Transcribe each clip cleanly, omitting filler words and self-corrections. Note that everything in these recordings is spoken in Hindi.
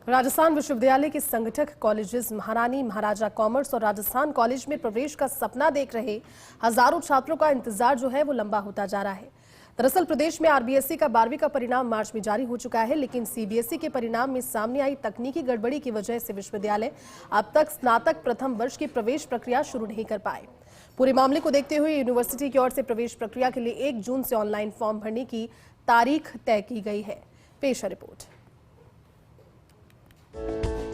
राजस्थान विश्वविद्यालय के संगठक कॉलेजेस महारानी महाराजा कॉमर्स और राजस्थान कॉलेज में प्रवेश का सपना देख रहे हजारों छात्रों का इंतजार जो है वो लंबा होता जा रहा है। दरअसल प्रदेश में आरबीएसई का 12वीं का परिणाम मार्च में जारी हो चुका है, लेकिन सीबीएसई के परिणाम में सामने आई तकनीकी गड़बड़ी की वजह से विश्वविद्यालय अब तक स्नातक प्रथम वर्ष की प्रवेश प्रक्रिया शुरू नहीं कर पाए। पूरे मामले को देखते हुए यूनिवर्सिटी की ओर से प्रवेश प्रक्रिया के लिए 1 जून से ऑनलाइन फॉर्म भरने की तारीख तय की गई है। पेश है रिपोर्ट।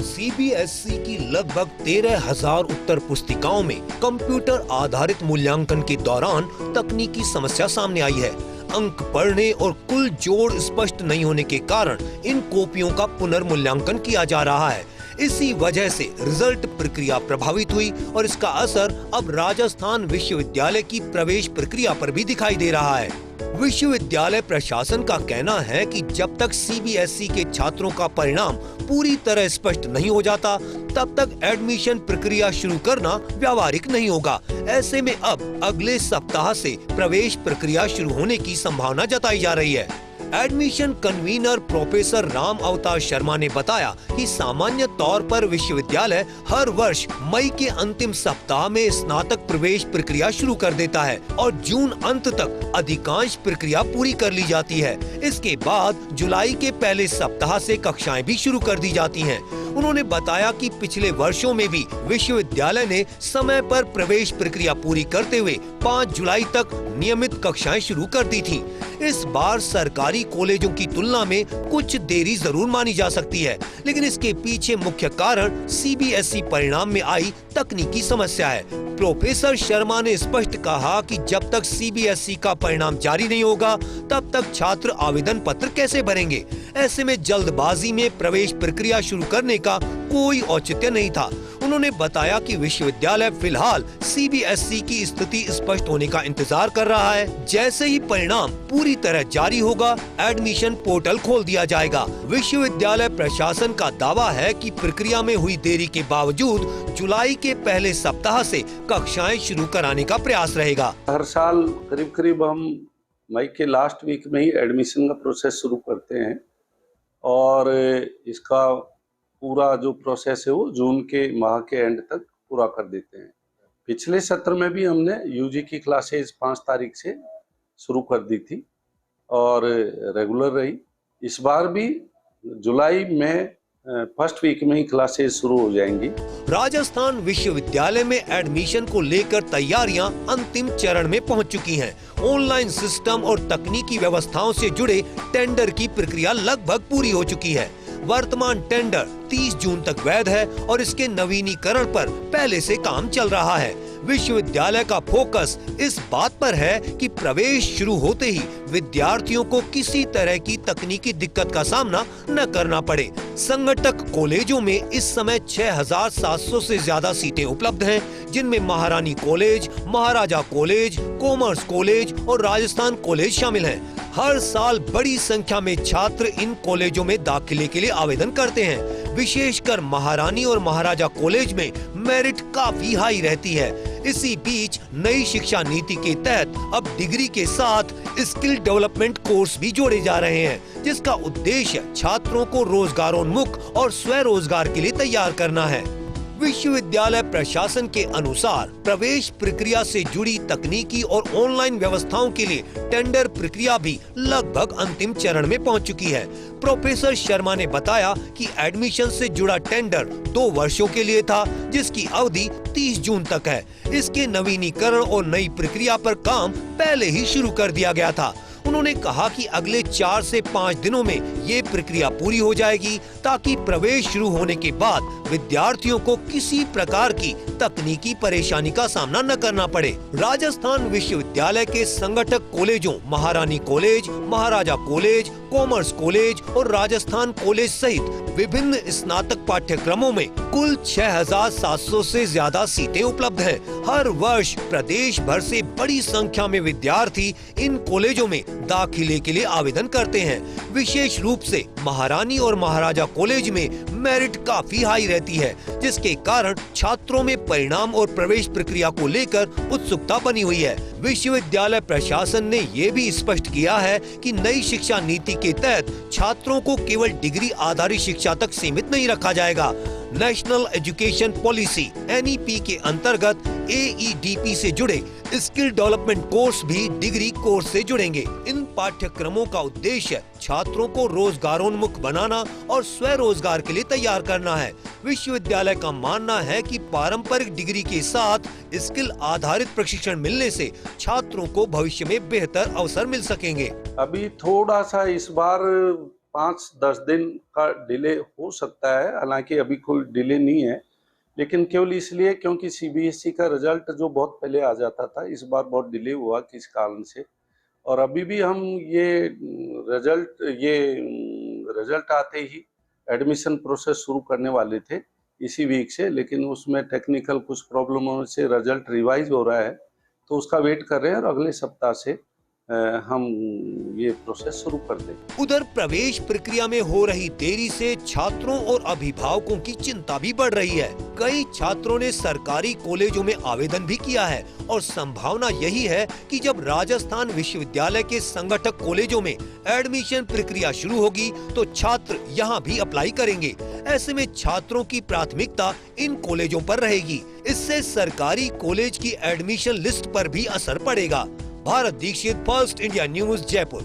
सीबीएसई की लगभग 13,000 उत्तर पुस्तिकाओं में कंप्यूटर आधारित मूल्यांकन के दौरान तकनीकी समस्या सामने आई है। अंक पढ़ने और कुल जोड़ स्पष्ट नहीं होने के कारण इन कॉपियों का पुनर्मूल्यांकन किया जा रहा है। इसी वजह से रिजल्ट प्रक्रिया प्रभावित हुई और इसका असर अब राजस्थान विश्वविद्यालय की प्रवेश प्रक्रिया पर भी दिखाई दे रहा है। विश्वविद्यालय प्रशासन का कहना है कि जब तक सीबीएसई के छात्रों का परिणाम पूरी तरह स्पष्ट नहीं हो जाता, तब तक एडमिशन प्रक्रिया शुरू करना व्यावहारिक नहीं होगा। ऐसे में अब अगले सप्ताह से प्रवेश प्रक्रिया शुरू होने की संभावना जताई जा रही है। एडमिशन कन्वीनर प्रोफेसर राम अवतार शर्मा ने बताया कि सामान्य तौर पर विश्वविद्यालय हर वर्ष मई के अंतिम सप्ताह में स्नातक प्रवेश प्रक्रिया शुरू कर देता है और जून अंत तक अधिकांश प्रक्रिया पूरी कर ली जाती है। इसके बाद जुलाई के पहले सप्ताह से कक्षाएं भी शुरू कर दी जाती हैं। उन्होंने बताया कि पिछले वर्षों में भी विश्वविद्यालय ने समय पर प्रवेश प्रक्रिया पूरी करते हुए 5 जुलाई तक नियमित कक्षाएं शुरू कर दी थी। इस बार सरकारी कॉलेजों की तुलना में कुछ देरी जरूर मानी जा सकती है, लेकिन इसके पीछे मुख्य कारण सीबीएसई परिणाम में आई तकनीकी समस्या है। प्रोफेसर शर्मा ने स्पष्ट कहा कि जब तक सीबीएसई का परिणाम जारी नहीं होगा, तब तक छात्र आवेदन पत्र कैसे भरेंगे। ऐसे में जल्दबाजी में प्रवेश प्रक्रिया शुरू करने का कोई औचित्य नहीं था। उन्होंने बताया कि विश्वविद्यालय फिलहाल सीबीएसई की स्थिति स्पष्ट होने का इंतजार कर रहा है। जैसे ही परिणाम पूरी तरह जारी होगा, एडमिशन पोर्टल खोल दिया जाएगा। विश्वविद्यालय प्रशासन का दावा है कि प्रक्रिया में हुई देरी के बावजूद जुलाई के पहले सप्ताह से कक्षाएं शुरू कराने का प्रयास रहेगा। हर साल करीब करीब हम मई के लास्ट वीक में ही एडमिशन का प्रोसेस शुरू करते हैं और इसका पूरा जो प्रोसेस है वो जून के माह के एंड तक पूरा कर देते हैं। पिछले सत्र में भी हमने यूजी की क्लासेज 5 तारीख से शुरू कर दी थी और रेगुलर रही। इस बार भी जुलाई में फर्स्ट वीक में ही क्लासेज शुरू हो जाएंगी। राजस्थान विश्वविद्यालय में एडमिशन को लेकर तैयारियां अंतिम चरण में पहुंच चुकी हैं। ऑनलाइन सिस्टम और तकनीकी व्यवस्थाओं से जुड़े टेंडर की प्रक्रिया लगभग पूरी हो चुकी है। वर्तमान टेंडर 30 जून तक वैध है और इसके नवीनीकरण पर पहले से काम चल रहा है। विश्वविद्यालय का फोकस इस बात पर है कि प्रवेश शुरू होते ही विद्यार्थियों को किसी तरह की तकनीकी दिक्कत का सामना न करना पड़े। संगठक कॉलेजों में इस समय 6,700 से ज्यादा सीटें उपलब्ध हैं, जिनमें महारानी कॉलेज, महाराजा कॉलेज, कॉमर्स कॉलेज और राजस्थान कॉलेज शामिल हैं। हर साल बड़ी संख्या में छात्र इन कॉलेजों में दाखिले के लिए आवेदन करते हैं। विशेषकर महारानी और महाराजा कॉलेज में मेरिट काफी हाई रहती है। इसी बीच नई शिक्षा नीति के तहत अब डिग्री के साथ स्किल डेवलपमेंट कोर्स भी जोड़े जा रहे हैं, जिसका उद्देश्य छात्रों को रोजगारोन्मुख और स्वरोजगार के लिए तैयार करना है। विश्वविद्यालय प्रशासन के अनुसार प्रवेश प्रक्रिया से जुड़ी तकनीकी और ऑनलाइन व्यवस्थाओं के लिए टेंडर प्रक्रिया भी लगभग अंतिम चरण में पहुंच चुकी है। प्रोफेसर शर्मा ने बताया कि एडमिशन से जुड़ा टेंडर 2 वर्षों के लिए था, जिसकी अवधि 30 जून तक है। इसके नवीनीकरण और नई प्रक्रिया पर काम पहले ही शुरू कर दिया गया था। उन्होंने कहा कि अगले 4 से 5 दिनों में ये प्रक्रिया पूरी हो जाएगी, ताकि प्रवेश शुरू होने के बाद विद्यार्थियों को किसी प्रकार की तकनीकी परेशानी का सामना न करना पड़े। राजस्थान विश्वविद्यालय के संगठक कॉलेजों महारानी कॉलेज, महाराजा कॉलेज, कॉमर्स कॉलेज और राजस्थान कॉलेज सहित विभिन्न स्नातक पाठ्यक्रमों में कुल 6,700 से ज्यादा सीटें उपलब्ध हैं। हर वर्ष प्रदेश भर से बड़ी संख्या में विद्यार्थी इन कॉलेजों में दाखिले के लिए आवेदन करते हैं। विशेष रूप से से महारानी और महाराजा कॉलेज में मेरिट काफी हाई रहती है, जिसके कारण छात्रों में परिणाम और प्रवेश प्रक्रिया को लेकर उत्सुकता बनी हुई है। विश्वविद्यालय प्रशासन ने ये भी स्पष्ट किया है कि नई शिक्षा नीति के तहत छात्रों को केवल डिग्री आधारित शिक्षा तक सीमित नहीं रखा जाएगा। नेशनल एजुकेशन पॉलिसी (NEP) के अंतर्गत AEDP से जुड़े स्किल डेवलपमेंट कोर्स भी डिग्री कोर्स से जुड़ेंगे। इन पाठ्यक्रमों का उद्देश्य छात्रों को रोजगारोन्मुख बनाना और स्वरोजगार के लिए तैयार करना है। विश्वविद्यालय का मानना है कि पारंपरिक डिग्री के साथ स्किल आधारित प्रशिक्षण मिलने से छात्रों को भविष्य में बेहतर अवसर मिल सकेंगे। अभी थोड़ा सा इस बार 5-10 दिन का डिले हो सकता है, हालांकि अभी कोई डिले नहीं है, लेकिन केवल इसलिए क्योंकि CBSE का रिजल्ट जो बहुत पहले आ जाता था, इस बार बहुत डिले हुआ किस कारण से। और अभी भी हम ये रिजल्ट आते ही एडमिशन प्रोसेस शुरू करने वाले थे इसी वीक से, लेकिन उसमें टेक्निकल कुछ प्रॉब्लमों से रिजल्ट रिवाइज हो रहा है, तो उसका वेट कर रहे हैं और अगले सप्ताह से हम ये प्रोसेस शुरू कर देंगे। उधर प्रवेश प्रक्रिया में हो रही देरी से छात्रों और अभिभावकों की चिंता भी बढ़ रही है। कई छात्रों ने सरकारी कॉलेजों में आवेदन भी किया है और संभावना यही है कि जब राजस्थान विश्वविद्यालय के संगठक कॉलेजों में एडमिशन प्रक्रिया शुरू होगी तो छात्र यहाँ भी अप्लाई करेंगे। ऐसे में छात्रों की प्राथमिकता इन कॉलेजों पर रहेगी। इससे सरकारी कॉलेज की एडमिशन लिस्ट पर भी असर पड़ेगा। Bharat Dikshit, first India news, Jaipur.